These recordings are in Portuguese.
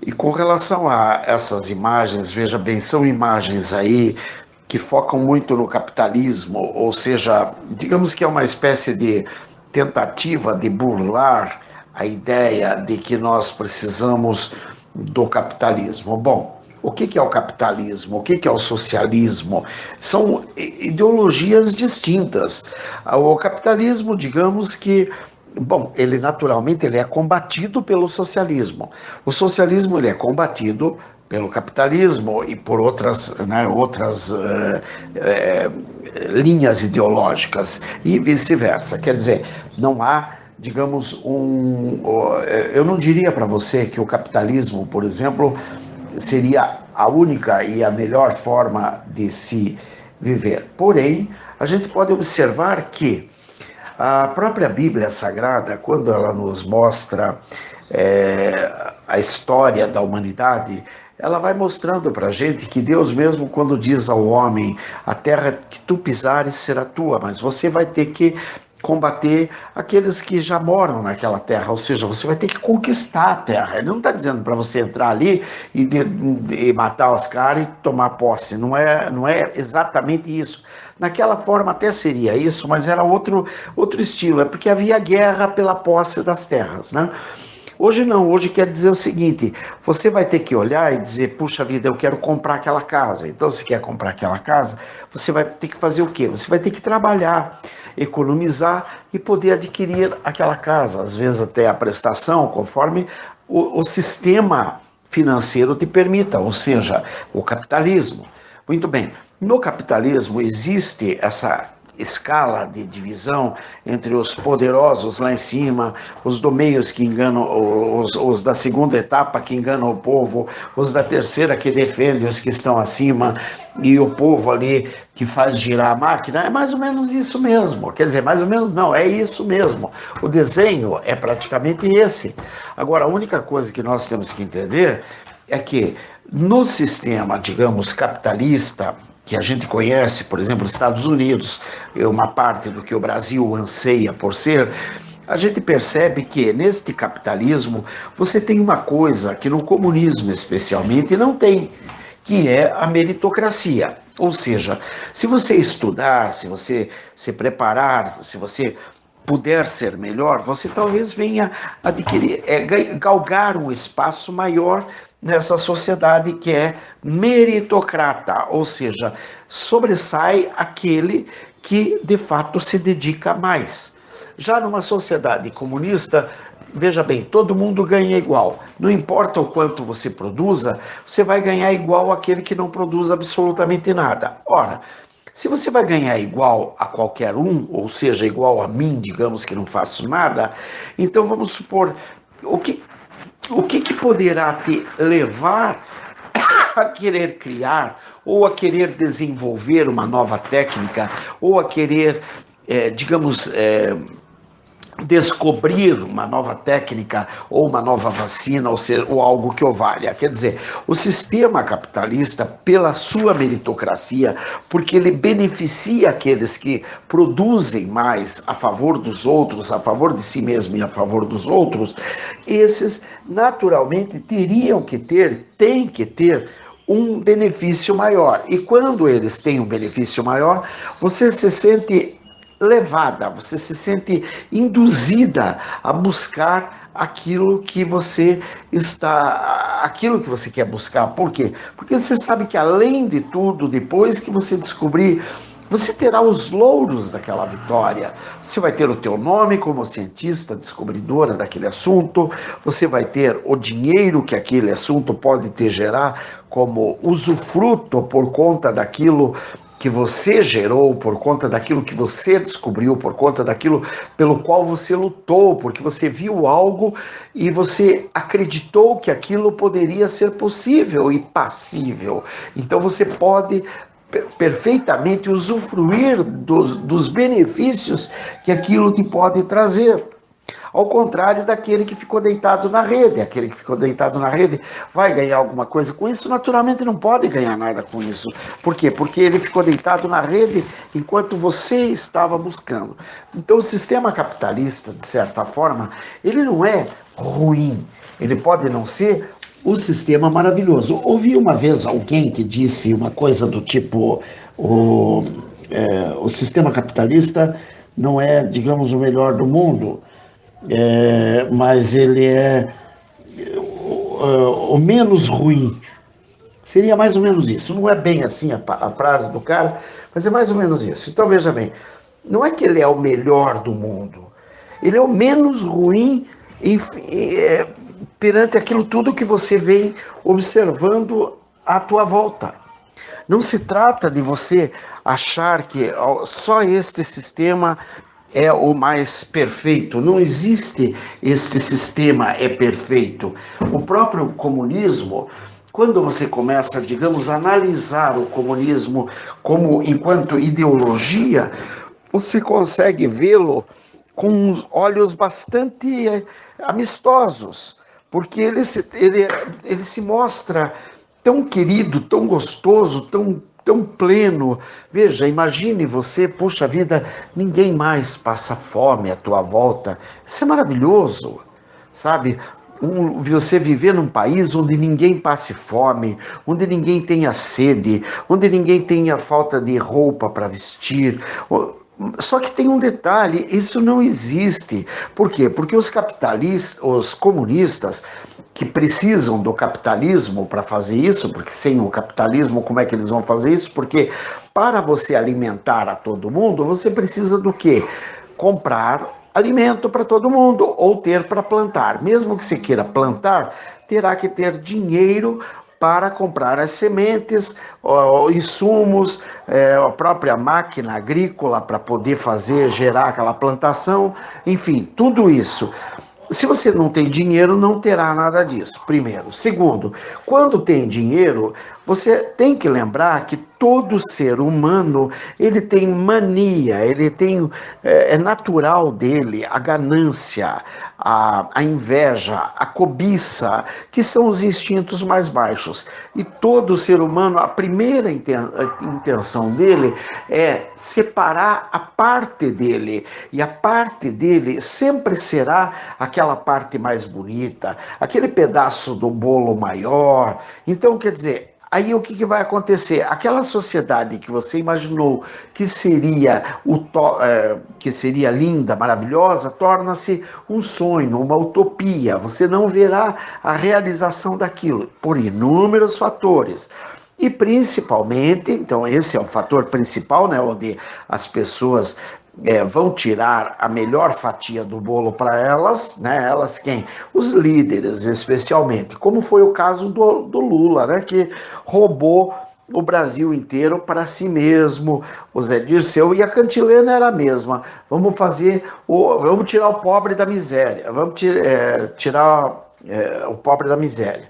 E com relação a essas imagens, veja bem, são imagens aí que focam muito no capitalismo, ou seja, digamos que é uma espécie de tentativa de burlar a ideia de que nós precisamos do capitalismo. Bom, o que é o capitalismo? O que é o socialismo? São ideologias distintas. O capitalismo, digamos que, bom, ele naturalmente ele é combatido pelo socialismo. O socialismo ele é combatido pelo capitalismo e por outras, né, linhas ideológicas e vice-versa. Quer dizer, não há, digamos, eu não diria para você que o capitalismo, por exemplo, seria a única e a melhor forma de se viver. Porém, a gente pode observar que a própria Bíblia Sagrada, quando ela nos mostra a história da humanidade, ela vai mostrando para a gente que Deus mesmo, quando diz ao homem, a terra que tu pisares será tua, mas você vai ter que combater aqueles que já moram naquela terra, ou seja, você vai ter que conquistar a terra. Ele não está dizendo para você entrar ali e matar os caras e tomar posse, não é exatamente isso. Naquela forma até seria isso, mas era outro estilo, é porque havia guerra pela posse das terras, né? Hoje não, hoje quer dizer o seguinte, você vai ter que olhar e dizer, puxa vida, eu quero comprar aquela casa. Então, se quer comprar aquela casa, você vai ter que fazer o quê? Você vai ter que trabalhar, economizar e poder adquirir aquela casa, às vezes até a prestação, conforme o sistema financeiro te permita, ou seja, o capitalismo. Muito bem, no capitalismo existe essa escala de divisão entre os poderosos lá em cima, os do meio que enganam, os da segunda etapa que enganam o povo, os da terceira que defendem os que estão acima, e o povo ali que faz girar a máquina. É mais ou menos isso mesmo. Quer dizer, mais ou menos não, é isso mesmo. O desenho é praticamente esse. Agora, a única coisa que nós temos que entender é que no sistema, digamos, capitalista, que a gente conhece, por exemplo, os Estados Unidos, é uma parte do que o Brasil anseia por ser, a gente percebe que neste capitalismo você tem uma coisa que no comunismo especialmente não tem, que é a meritocracia. Ou seja, se você estudar, se você se preparar, se você puder ser melhor, você talvez venha adquirir, galgar um espaço maior nessa sociedade que é meritocrata, ou seja, sobressai aquele que de fato se dedica mais. Já numa sociedade comunista, veja bem, todo mundo ganha igual. Não importa o quanto você produza, você vai ganhar igual aquele que não produz absolutamente nada. Ora, se você vai ganhar igual a qualquer um, ou seja, igual a mim, digamos que não faço nada, então vamos supor, o que poderá te levar a querer criar, ou a querer desenvolver uma nova técnica, ou a querer, digamos, descobrir uma nova técnica ou uma nova vacina ou algo que o valha. Quer dizer, o sistema capitalista, pela sua meritocracia, porque ele beneficia aqueles que produzem mais a favor dos outros, a favor de si mesmo e a favor dos outros, esses naturalmente têm que ter um benefício maior. E quando eles têm um benefício maior, você se sente levada, você se sente induzida a buscar aquilo que você quer buscar. Por quê? Porque você sabe que além de tudo, depois que você descobrir, você terá os louros daquela vitória. Você vai ter o teu nome como cientista descobridora daquele assunto, você vai ter o dinheiro que aquele assunto pode te gerar como usufruto por conta daquilo que você gerou, por conta daquilo que você descobriu, por conta daquilo pelo qual você lutou, porque você viu algo e você acreditou que aquilo poderia ser possível e passível. Então você pode perfeitamente usufruir dos benefícios que aquilo te pode trazer. Ao contrário daquele que ficou deitado na rede. Aquele que ficou deitado na rede vai ganhar alguma coisa com isso? Naturalmente não pode ganhar nada com isso. Por quê? Porque ele ficou deitado na rede enquanto você estava buscando. Então o sistema capitalista, de certa forma, ele não é ruim. Ele pode não ser o sistema maravilhoso. Ouvi uma vez alguém que disse uma coisa do tipo: o, o sistema capitalista não é, digamos, o melhor do mundo, mas ele é o menos ruim. Seria mais ou menos isso. Não é bem assim a frase do cara, mas é mais ou menos isso. Então veja bem, não é que ele é o melhor do mundo, ele é o menos ruim perante aquilo tudo que você vem observando à tua volta. Não se trata de você achar que só este sistema é o mais perfeito. Não existe este sistema é perfeito. O próprio comunismo, quando você começa, digamos, a analisar o comunismo como enquanto ideologia, você consegue vê-lo com olhos bastante amistosos, porque ele se mostra tão querido, tão gostoso, tão pleno. Veja, imagine você, puxa vida, ninguém mais passa fome à tua volta. Isso é maravilhoso, sabe? Você viver num país onde ninguém passe fome, onde ninguém tenha sede, onde ninguém tenha falta de roupa para vestir. Só que tem um detalhe, isso não existe. Por quê? Porque os capitalistas, os comunistas, que precisam do capitalismo para fazer isso, porque sem o capitalismo, como é que eles vão fazer isso? Porque para você alimentar a todo mundo, você precisa do quê? Comprar alimento para todo mundo ou ter para plantar. Mesmo que você queira plantar, terá que ter dinheiro para comprar as sementes, insumos, a própria máquina agrícola para poder gerar aquela plantação, enfim, tudo isso. Se você não tem dinheiro, não terá nada disso, primeiro. Segundo, quando tem dinheiro, você tem que lembrar que todo ser humano, ele tem mania, ele tem, é natural dele a ganância, a inveja, a cobiça, que são os instintos mais baixos. E todo ser humano, a primeira intenção dele é separar a parte dele, e a parte dele sempre será aquela parte mais bonita, aquele pedaço do bolo maior. Então, quer dizer, aí o que vai acontecer? Aquela sociedade que você imaginou que seria, que seria linda, maravilhosa, torna-se um sonho, uma utopia. Você não verá a realização daquilo, por inúmeros fatores. E principalmente, então esse é o fator principal, né, onde as pessoas vão tirar a melhor fatia do bolo para elas, né? Elas quem? Os líderes, especialmente, como foi o caso do Lula, né? Que roubou o Brasil inteiro para si mesmo, o Zé Dirceu, e a cantilena era a mesma. Vamos tirar o pobre da miséria, vamos tirar o pobre da miséria.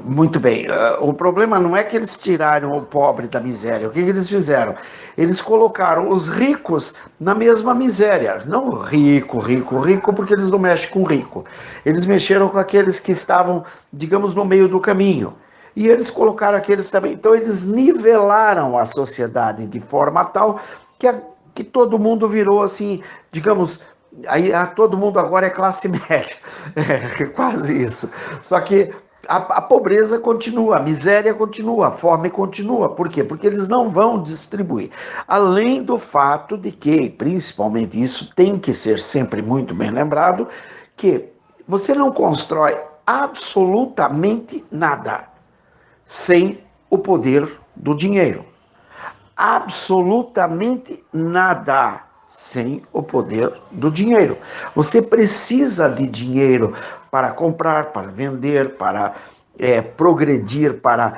Muito bem. O problema não é que eles tiraram o pobre da miséria. O que eles fizeram? Eles colocaram os ricos na mesma miséria. Não rico, rico, rico, porque eles não mexem com rico. Eles mexeram com aqueles que estavam, digamos, no meio do caminho. E eles colocaram aqueles também. Então, eles nivelaram a sociedade de forma tal que todo mundo virou assim, digamos. Aí todo mundo agora é classe média. É quase isso. Só que a pobreza continua, a miséria continua, a fome continua. Por quê? Porque eles não vão distribuir. Além do fato de que, principalmente isso tem que ser sempre muito bem lembrado, que você não constrói absolutamente nada sem o poder do dinheiro. Absolutamente nada sem o poder do dinheiro. Você precisa de dinheiro para comprar, para vender, para progredir, para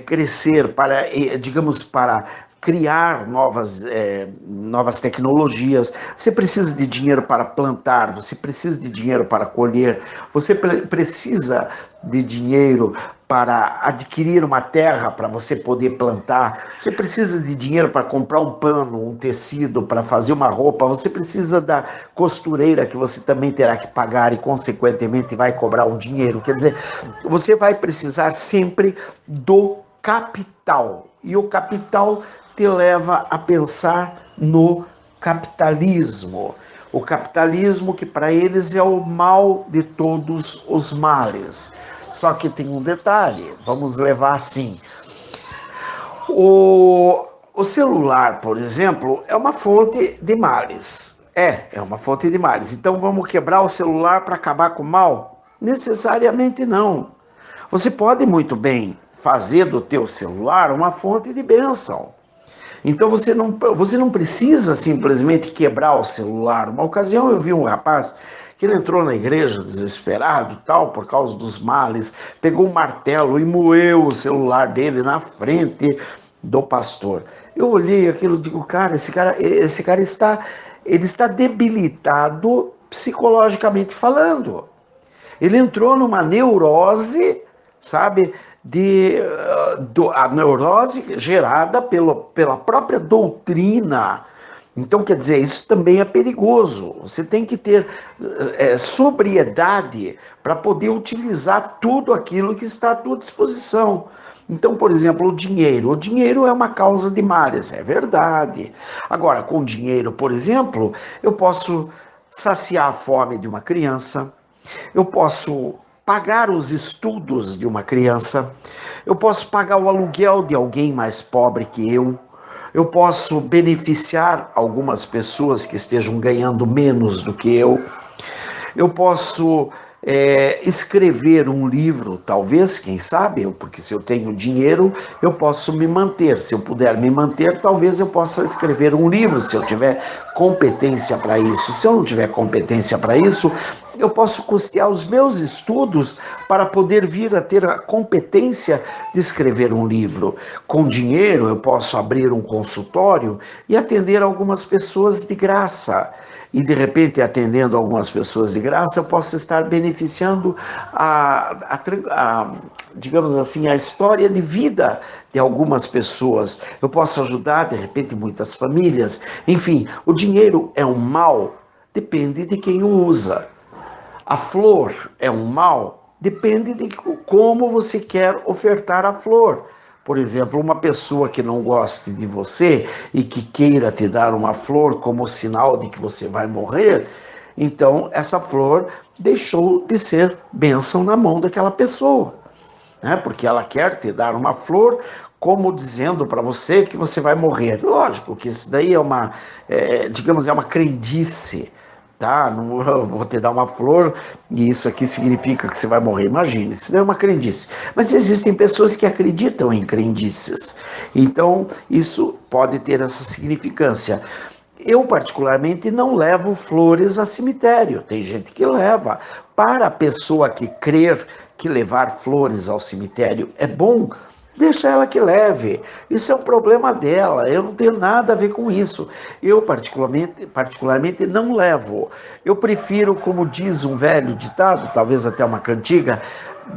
crescer, para, digamos, para criar novas tecnologias. Você precisa de dinheiro para plantar, você precisa de dinheiro para colher, você precisa de dinheiro para adquirir uma terra para você poder plantar, você precisa de dinheiro para comprar um pano, um tecido, para fazer uma roupa, você precisa da costureira que você também terá que pagar e, consequentemente, vai cobrar um dinheiro. Quer dizer, você vai precisar sempre do capital. E o capital te leva a pensar no capitalismo. O capitalismo que para eles é o mal de todos os males. Só que tem um detalhe, vamos levar assim. O celular, por exemplo, é uma fonte de males. É uma fonte de males. Então vamos quebrar o celular para acabar com o mal? Necessariamente não. Você pode muito bem fazer do teu celular uma fonte de bênção. Então você não precisa simplesmente quebrar o celular. Uma ocasião eu vi um rapaz que ele entrou na igreja desesperado, tal, por causa dos males, pegou um martelo e moeu o celular dele na frente do pastor. Eu olhei aquilo e digo, cara, esse cara está debilitado psicologicamente falando. Ele entrou numa neurose, sabe, a neurose gerada pela própria doutrina. Então, quer dizer, isso também é perigoso. Você tem que ter sobriedade para poder utilizar tudo aquilo que está à tua disposição. Então, por exemplo, o dinheiro. O dinheiro é uma causa de males, é verdade. Agora, com dinheiro, por exemplo, eu posso saciar a fome de uma criança, eu posso pagar os estudos de uma criança, eu posso pagar o aluguel de alguém mais pobre que eu posso beneficiar algumas pessoas que estejam ganhando menos do que eu posso escrever um livro, talvez, quem sabe, porque se eu tenho dinheiro, eu posso me manter. Se eu puder me manter, talvez eu possa escrever um livro, se eu tiver competência para isso. Se eu não tiver competência para isso, eu posso custear os meus estudos para poder vir a ter a competência de escrever um livro. Com dinheiro, eu posso abrir um consultório e atender algumas pessoas de graça. E, de repente, atendendo algumas pessoas de graça, eu posso estar beneficiando digamos assim, a história de vida de algumas pessoas. Eu posso ajudar, de repente, muitas famílias. Enfim, o dinheiro é um mal? Depende de quem o usa. A flor é um mal? Depende de como você quer ofertar a flor. Por exemplo, uma pessoa que não goste de você e que queira te dar uma flor como sinal de que você vai morrer, então essa flor deixou de ser bênção na mão daquela pessoa, né? Porque ela quer te dar uma flor como dizendo para você que você vai morrer. Lógico que isso daí digamos, é uma crendice. Tá? Não vou te dar uma flor e isso aqui significa que você vai morrer. Imagina, isso não é uma crendice. Mas existem pessoas que acreditam em crendices. Então, isso pode ter essa significância. Eu, particularmente, não levo flores a cemitério. Tem gente que leva. Para a pessoa que crer que levar flores ao cemitério é bom, deixa ela que leve. Isso é um problema dela. Eu não tenho nada a ver com isso. Eu, particularmente não levo. Eu prefiro, como diz um velho ditado, talvez até uma cantiga,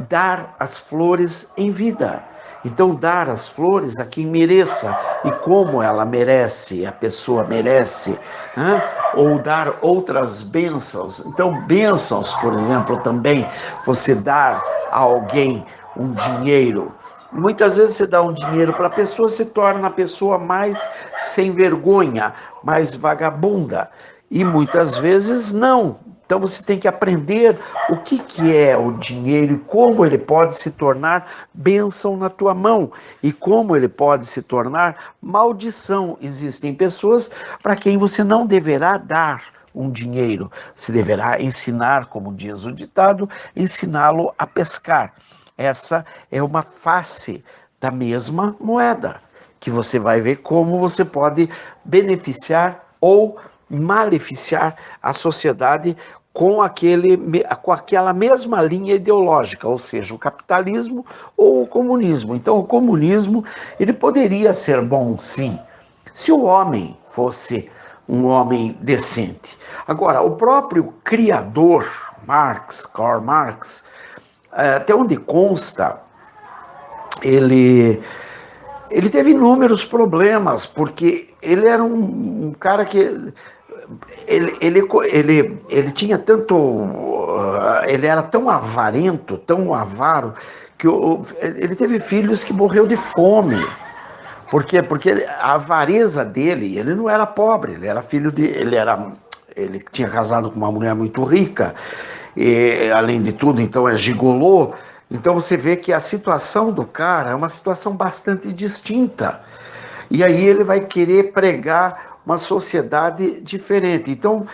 dar as flores em vida. Então, dar as flores a quem mereça. E como ela merece, a pessoa merece, né? Ou dar outras bênçãos. Então, bênçãos, por exemplo, também você dar a alguém um dinheiro. Muitas vezes você dá um dinheiro para a pessoa, se torna a pessoa mais sem vergonha, mais vagabunda. E muitas vezes não. Então você tem que aprender o que é o dinheiro e como ele pode se tornar bênção na tua mão e como ele pode se tornar maldição. Existem pessoas para quem você não deverá dar um dinheiro. Você deverá ensinar, como diz o ditado, ensiná-lo a pescar. Essa é uma face da mesma moeda, que você vai ver como você pode beneficiar ou maleficiar a sociedade com aquela mesma linha ideológica, ou seja, o capitalismo ou o comunismo. Então, o comunismo ele poderia ser bom, sim, se o homem fosse um homem decente. Agora, o próprio criador, Karl Marx, até onde consta, ele teve inúmeros problemas, porque ele era um cara que ele tinha tanto, ele era tão avarento, tão avaro, que ele teve filhos que morreu de fome. Por quê? Porque a avareza dele, ele não era pobre, ele era ele tinha casado com uma mulher muito rica, e, além de tudo, então é gigolô. Então você vê que a situação do cara é uma situação bastante distinta. E aí ele vai querer pregar uma sociedade diferente. Então,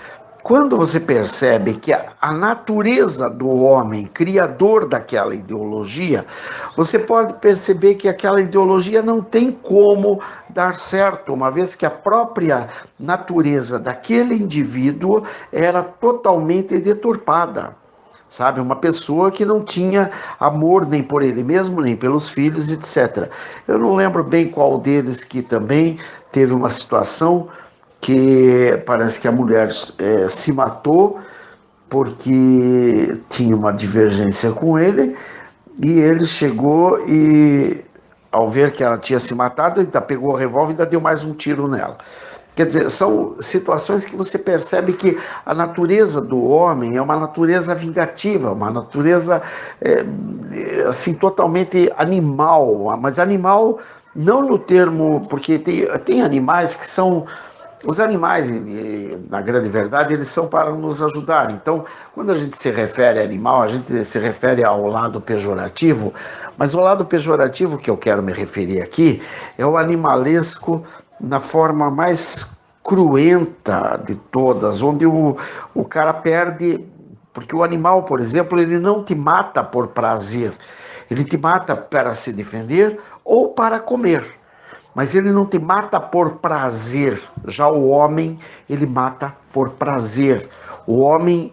quando você percebe que a natureza do homem, criador daquela ideologia, você pode perceber que aquela ideologia não tem como dar certo, uma vez que a própria natureza daquele indivíduo era totalmente deturpada. Sabe, uma pessoa que não tinha amor nem por ele mesmo, nem pelos filhos, etc. Eu não lembro bem qual deles que também teve uma situação que parece que a mulher se matou porque tinha uma divergência com ele, e ele chegou e, ao ver que ela tinha se matado, ele pegou o revólver e ainda deu mais um tiro nela. Quer dizer, são situações que você percebe que a natureza do homem é uma natureza vingativa, uma natureza assim totalmente animal, mas animal não no termo, porque tem animais que são. Os animais, na grande verdade, eles são para nos ajudar. Então, quando a gente se refere a animal, a gente se refere ao lado pejorativo, mas o lado pejorativo que eu quero me referir aqui é o animalesco na forma mais cruenta de todas, onde o cara perde, porque o animal, por exemplo, ele não te mata por prazer, ele te mata para se defender ou para comer. Mas ele não te mata por prazer. Já o homem, ele mata por prazer. O homem,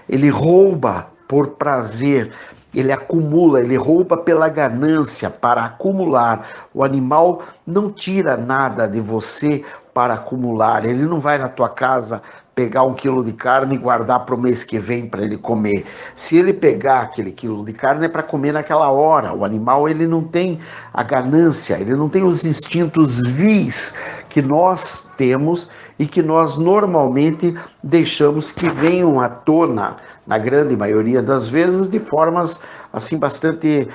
ele rouba por prazer. Ele acumula, ele rouba pela ganância, para acumular. O animal não tira nada de você para acumular. Ele não vai na tua casa pegar 1 quilo de carne e guardar para o mês que vem para ele comer. Se ele pegar aquele quilo de carne é para comer naquela hora. O animal, ele não tem a ganância, ele não tem os instintos vis que nós temos e que nós normalmente deixamos que venham à tona, na grande maioria das vezes, de formas assim bastante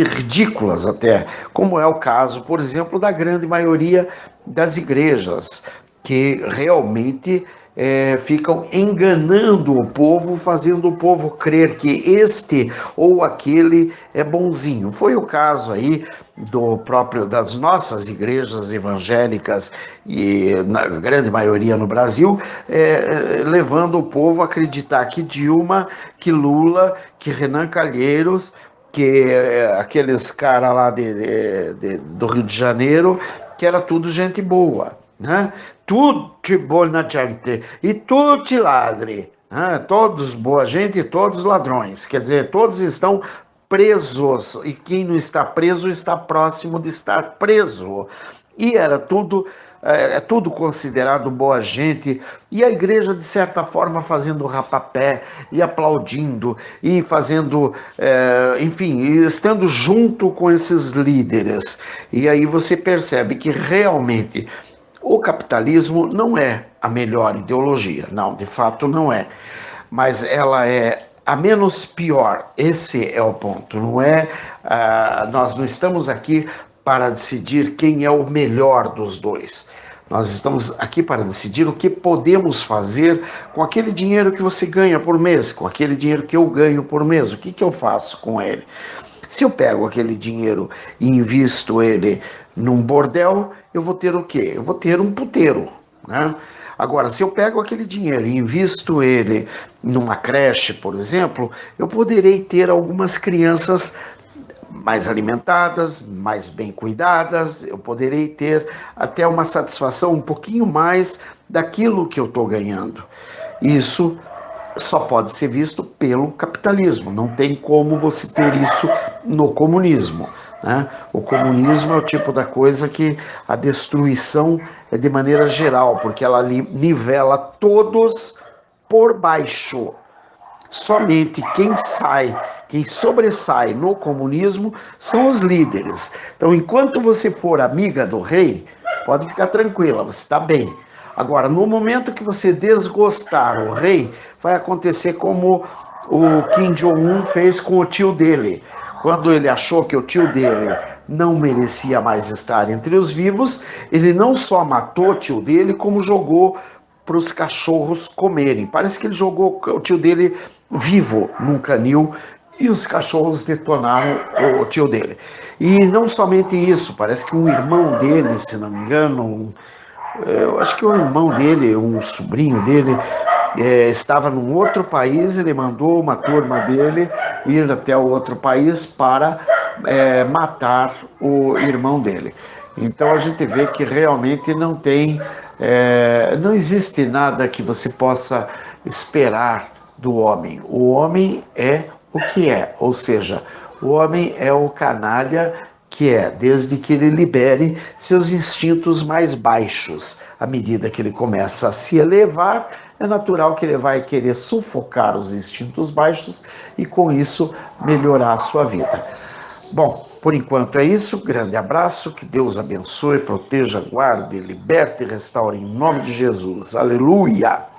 ridículas até, como é o caso, por exemplo, da grande maioria das igrejas, que realmente ficam enganando o povo, fazendo o povo crer que este ou aquele é bonzinho. Foi o caso aí das nossas igrejas evangélicas, e na grande maioria no Brasil, levando o povo a acreditar que Dilma, que Lula, que Renan Calheiros, que aqueles caras lá do Rio de Janeiro, que era tudo gente boa, né? Tutti buona gente e tutti ladri, né? Todos boa gente e todos ladrões, quer dizer, todos estão presos, e quem não está preso está próximo de estar preso. E era tudo tudo considerado boa gente, e a igreja, de certa forma, fazendo rapapé e aplaudindo e fazendo, enfim, estando junto com esses líderes. E aí você percebe que realmente o capitalismo não é a melhor ideologia, não, de fato não é, mas ela é a menos pior. Esse é o ponto, não é? Nós não estamos aqui para decidir quem é o melhor dos dois. Nós estamos aqui para decidir o que podemos fazer com aquele dinheiro que você ganha por mês, com aquele dinheiro que eu ganho por mês. O que eu faço com ele? Se eu pego aquele dinheiro e invisto ele num bordel, eu vou ter o quê? Eu vou ter um puteiro, né? Agora, se eu pego aquele dinheiro e invisto ele numa creche, por exemplo, eu poderei ter algumas crianças mais alimentadas, mais bem cuidadas, eu poderei ter até uma satisfação um pouquinho mais daquilo que eu estou ganhando. Isso só pode ser visto pelo capitalismo, não tem como você ter isso no comunismo, né? O comunismo é o tipo da coisa que a destruição é de maneira geral, porque ela nivela todos por baixo. Somente quem sobressai no comunismo são os líderes. Então, enquanto você for amiga do rei, pode ficar tranquila, você está bem. Agora, no momento que você desgostar o rei, vai acontecer como o Kim Jong-un fez com o tio dele. Quando ele achou que o tio dele não merecia mais estar entre os vivos, ele não só matou o tio dele, como jogou para os cachorros comerem. Parece que ele jogou o tio dele vivo num canil e os cachorros detonaram o tio dele. E não somente isso, parece que um irmão dele, se não me engano, eu acho que o irmão dele, um sobrinho dele, estava num outro país, ele mandou uma turma dele ir até o outro país para matar o irmão dele. Então a gente vê que realmente não existe nada que você possa esperar do homem. O homem é o que é, ou seja, o homem é o canalha que é, desde que ele libere seus instintos mais baixos. À medida que ele começa a se elevar, é natural que ele vai querer sufocar os instintos baixos e, com isso, melhorar a sua vida. Bom, por enquanto é isso. Grande abraço, que Deus abençoe, proteja, guarde, liberte e restaure em nome de Jesus. Aleluia!